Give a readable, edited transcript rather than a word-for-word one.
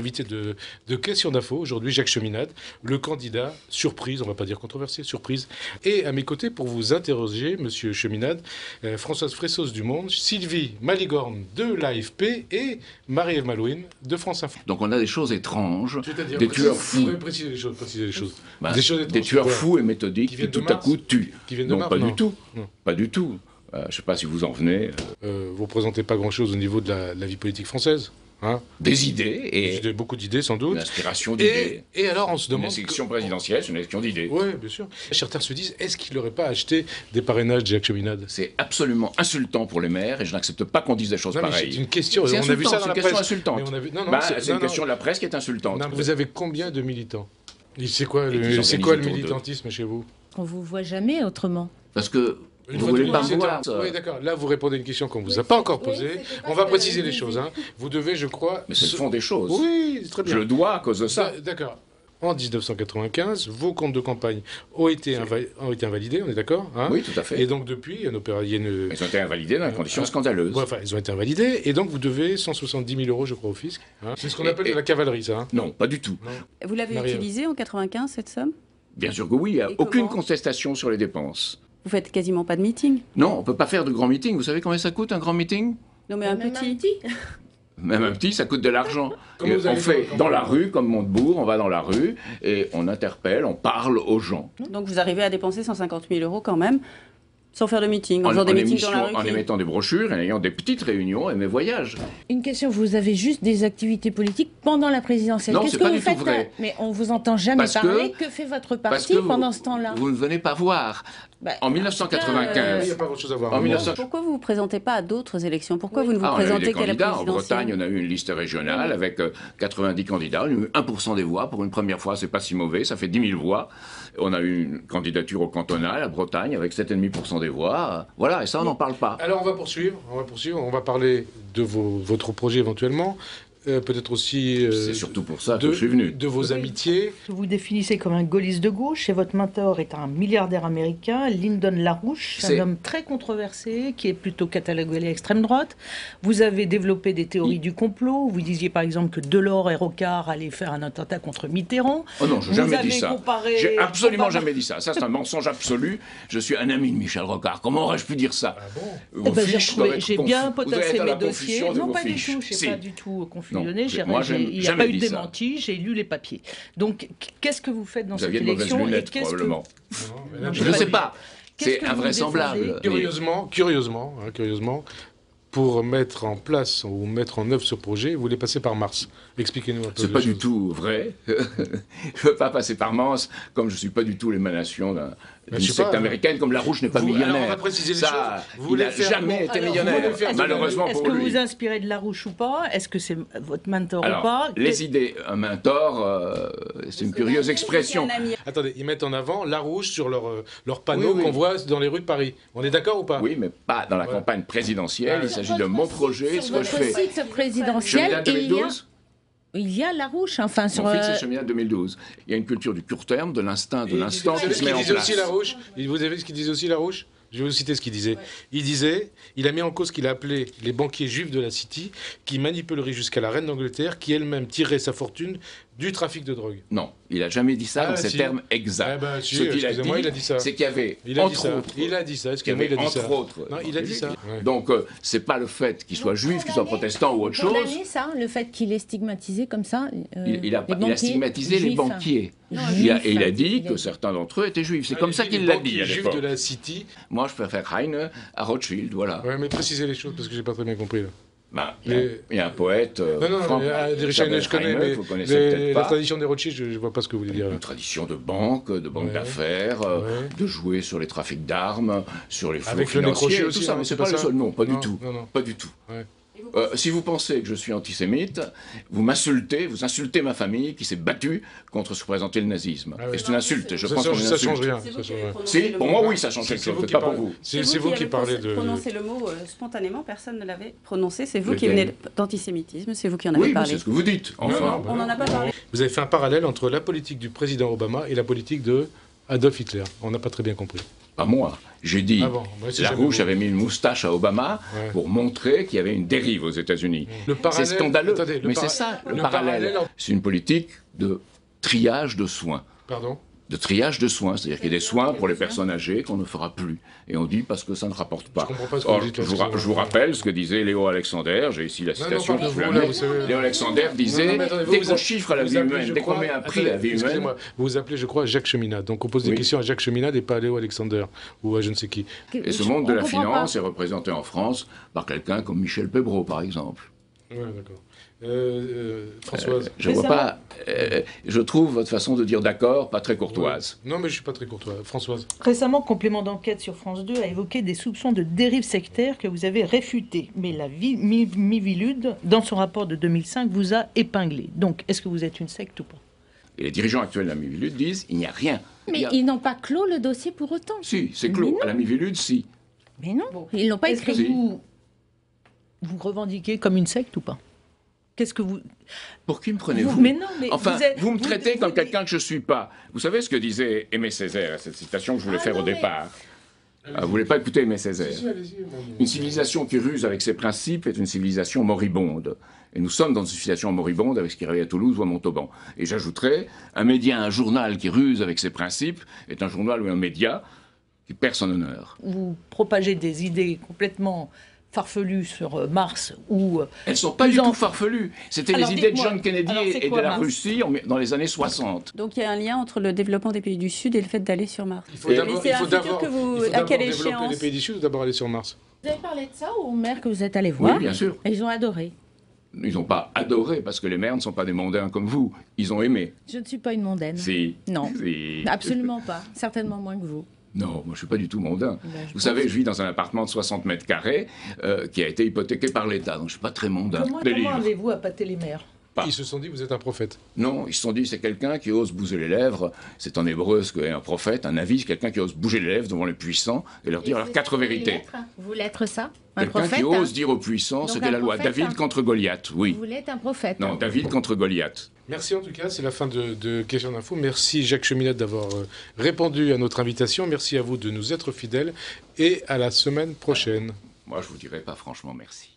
Invité de Question d'Info, aujourd'hui Jacques Cheminade, le candidat, surprise, on ne va pas dire controversé, surprise. Et à mes côtés, pour vous interroger, monsieur Cheminade, Françoise Fressos du Monde, Sylvie Maligorne de l'AFP et Marie-Ève Malouine de France Info. Donc on a des choses étranges, C'est-à-dire, des tueurs fous. Préciser les choses. Bah, des tueurs fous et méthodiques qui tout à coup tuent. Non, pas du tout. Pas du tout. Je ne sais pas si vous en venez. Vous ne représentez pas grand-chose au niveau de la vie politique française. Hein, des idées et beaucoup d'idées sans doute. L'inspiration d'idées. Et alors on se demande. Une élection présidentielle, c'est une élection d'idées. Oui, bien sûr. Certains se disent, est-ce qu'il n'aurait pas acheté des parrainages de Jacques Cheminade? C'est absolument insultant pour les maires et je n'accepte pas qu'on dise des choses pareilles. C'est une question. On a vu ça dans la presse. C'est une question insultante. C'est une question de la presse qui est insultante. Non, vous avez combien de militants? C'est quoi le militantisme chez vous? On vous voit jamais autrement. Parce que vous voulez pas me voir. Oui, d'accord. Là, vous répondez à une question qu'on ne vous a pas encore posée. On va préciser les choses. Hein. Vous devez, je crois... Mais c'est le fond des choses. Oui, très bien. Je le dois à cause de ça. D'accord. En 1995, vos comptes de campagne ont été invalidés, on est d'accord, hein? Oui, tout à fait. Et donc depuis, il y a une... Ils ont été invalidés dans des conditions scandaleuses. Enfin, ils ont été invalidés, et donc vous devez 170 000 € je crois, au fisc. Hein? C'est ce qu'on appelle de la cavalerie, ça. Hein? Non, pas du tout. Non. Vous l'avez utilisé en 95, cette somme? Bien sûr que oui, il n'y a aucune contestation sur les dépenses. Vous faites quasiment pas de meeting? Non, on ne peut pas faire de grands meetings. Vous savez combien ça coûte, un grand meeting? Non, mais un petit. Même un petit, ça coûte de l'argent. On fait dans la rue, comme Montebourg, on va dans la rue et on interpelle, on parle aux gens. Donc vous arrivez à dépenser 150 000 € quand même, sans faire de meeting, en faisant des meetings dans la rue. En émettant des brochures, en ayant des petites réunions et mes voyages. Une question, vous avez juste des activités politiques pendant la présidentielle. Non, c'est pas du tout vrai. Mais on vous entend jamais parler. Que fait votre parti pendant ce temps-là? Vous ne venez pas voir. En 1995... Il n'y a pas grand-chose à voir. Pourquoi vous ne vous présentez pas à d'autres élections? Pourquoi vous ne vous présentez qu'à la présidentielle? En Bretagne, on a eu une liste régionale avec 90 candidats. On a eu 1% des voix. Pour une première fois, c'est pas si mauvais. Ça fait 10 000 voix. On a eu une candidature au cantonal à Bretagne avec 7,5% des voix. Voilà, et ça, on n'en parle pas. Alors, on va poursuivre. On va parler de votre projet éventuellement. Peut-être aussi... c'est surtout pour ça que je suis venu. De vos amitiés. Vous vous définissez comme un gaulliste de gauche et votre mentor est un milliardaire américain, Lyndon LaRouche, un homme très controversé qui est plutôt catalogué à l'extrême droite. Vous avez développé des théories du complot. Vous disiez par exemple que Delors et Rocard allaient faire un attentat contre Mitterrand. Oh non, je n'ai jamais dit ça. J'ai absolument jamais dit ça. Ça, c'est un mensonge absolu. Je suis un ami de Michel Rocard. Comment aurais-je pu dire ça? J'ai bien potassé mes dossiers. Non, pas du tout. Je n'ai pas du tout confusionné. Il n'y a pas eu de démenti, j'ai lu les papiers. Donc, qu'est-ce que vous faites dans cette élection? Vous aviez de mauvaises lunettes, probablement. Je ne sais pas. C'est invraisemblable. Curieusement, pour mettre en place ou mettre en œuvre ce projet, vous voulez passer par Mars. Expliquez-nous un peu. C'est pas du tout vrai. Je ne veux pas passer par Mars, comme je ne suis pas du tout l'émanation d'une secte américaine, comme LaRouche n'est pas millionnaire. Alors on va préciser les choses. Il n'a jamais été millionnaire, malheureusement pour lui. Est-ce que vous vous inspirez de LaRouche ou pas? Est-ce que c'est votre mentor ou pas? Les idées, un mentor, c'est une curieuse expression. Attendez, ils mettent en avant LaRouche sur leur panneau qu'on voit dans les rues de Paris. On est d'accord ou pas? Oui, mais pas dans la campagne présidentielle. Il s'agit de mon projet, ce que je fais. Sur votre site présidentiel, il y a LaRouche, enfin sur... Mon fixe, c'est Cheminade 2012. Il y a une culture du court terme, de l'instinct, de l'instant qui se met en place. Vous avez ce qu'il disait aussi LaRouche? Je vais vous citer ce qu'il disait. Il a mis en cause ce qu'il a appelé les banquiers juifs de la City, qui manipuleraient jusqu'à la reine d'Angleterre, qui elle-même tirerait sa fortune du trafic de drogue. Non, il n'a jamais dit ça dans ces termes exacts. Ce qu'il a dit, c'est qu'il y avait, entre autres... Il a dit ça, excusez-moi, il a dit ça. Non, il a dit ça. Donc, c'est pas le fait qu'il soit juif, qu'il soit protestant ou autre chose. Ça, le fait qu'il est stigmatisé comme ça. Il a stigmatisé les banquiers. Il a dit que certains d'entre eux étaient juifs. C'est comme ça qu'il l'a dit à l'époque. De la City. Moi, je préfère Heine à Rothschild, voilà. Ouais, mais précisez les choses parce que j'ai pas très bien compris là. Il y a un poète. Je connais, mais la tradition des Rothschild, je ne vois pas ce que vous voulez dire. Une tradition de banque d'affaires, de jouer sur les trafics d'armes, sur les flux financiers, tout ça. Mais c'est pas le seul. Non, pas du tout. Pas du tout. Si vous pensez que je suis antisémite, vous insultez ma famille qui s'est battue contre ce que représentait le nazisme. Et c'est une insulte, je pense que ça change rien. Si, pour moi oui, ça change quelque chose, pas pour vous. C'est vous qui parlez de... prononcé le mot spontanément, personne ne l'avait prononcé, c'est vous qui venez d'antisémitisme, c'est vous qui en avez parlé. Oui, c'est ce que vous dites, enfin. On n'en a pas parlé. Vous avez fait un parallèle entre la politique du président Obama et la politique de Adolf Hitler. On n'a pas très bien compris. Pas moi. J'ai dit, Larouche avait mis une moustache à Obama pour montrer qu'il y avait une dérive aux États-Unis. C'est scandaleux. Attendez, mais c'est ça, le parallèle. C'est une politique de triage de soins. Pardon ? De triage de soins, c'est-à-dire qu'il y a des soins pour les personnes âgées qu'on ne fera plus. Et on dit parce que ça ne rapporte pas. Je vous rappelle ce que disait Léo Alexander, j'ai ici la citation. Léo Alexander disait, dès qu'on chiffre à la vie humaine, dès qu'on met un prix à la vie humaine... Vous vous appelez, je crois, Jacques Cheminade. Donc on pose des questions à Jacques Cheminade et pas à Léo Alexander, ou à je ne sais qui. Et ce monde de la finance est représenté en France par quelqu'un comme Michel Pebreau, par exemple. Oui, d'accord. Françoise. Je vois pas. Je trouve votre façon de dire d'accord pas très courtoise. Non, mais je suis pas très courtois. Françoise. Récemment, complément d'enquête sur France 2 a évoqué des soupçons de dérive sectaire que vous avez réfutés. Mais la Miviludes, dans son rapport de 2005, vous a épinglé. Donc, est-ce que vous êtes une secte ou pas? Et les dirigeants actuels de la Miviludes disent il n'y a rien. Mais ils n'ont pas clos le dossier pour autant. Si, c'est clos. À la Miviludes, si. Mais non, ils l'ont pas écrit. Vous revendiquez comme une secte ou pas? Qu'est-ce que vous... Pour qui me prenez-vous? Mais non, mais enfin, vous me traitez comme quelqu'un que je ne suis pas. Vous savez ce que disait Aimé Césaire, cette citation que je voulais faire au départ. Vous ne voulez pas écouter Aimé Césaire? Une civilisation qui ruse avec ses principes est une civilisation moribonde. Et nous sommes dans une civilisation moribonde avec ce qui arrive à Toulouse ou à Montauban. Et j'ajouterais, un journal qui ruse avec ses principes est un journal ou un média qui perd son honneur. Vous propagez des idées complètement farfelues sur Mars ou... Elles ne sont pas du tout farfelues. C'était les idées de John Kennedy et de la Russie dans les années 60. Donc il y a un lien entre le développement des pays du Sud et le fait d'aller sur Mars. Il faut d'abord développer les pays du Sud ou d'abord aller sur Mars? Vous avez parlé de ça aux maires que vous êtes allés voir? Oui, bien sûr. Et ils ont adoré. Ils n'ont pas adoré, parce que les maires ne sont pas des mondains comme vous. Ils ont aimé. Je ne suis pas une mondaine. Si. Non, si. Absolument pas. Certainement moins que vous. Non, moi je ne suis pas du tout mondain. Vous savez, je vis dans un appartement de 60 mètres carrés qui a été hypothéqué par l'État, donc je ne suis pas très mondain. Comment avez-vous appâté les maires? Ils se sont dit, vous êtes un prophète. Non, ils se sont dit, c'est quelqu'un qui ose bouger les lèvres. C'est en hébreu ce qu'est un prophète, un avis, c'est quelqu'un qui ose bouger les lèvres devant les puissants et leur dire leurs 4 vérités. Vous voulez être ça? Un quelqu'un prophète, qui ose dire aux puissants ce qu'est la loi. David contre Goliath, oui. Vous voulez être un prophète? Non, David contre Goliath. Merci en tout cas, c'est la fin de Questions d'Info. Merci Jacques Cheminade d'avoir répondu à notre invitation. Merci à vous de nous être fidèles et à la semaine prochaine. Moi, je vous dirai pas franchement merci.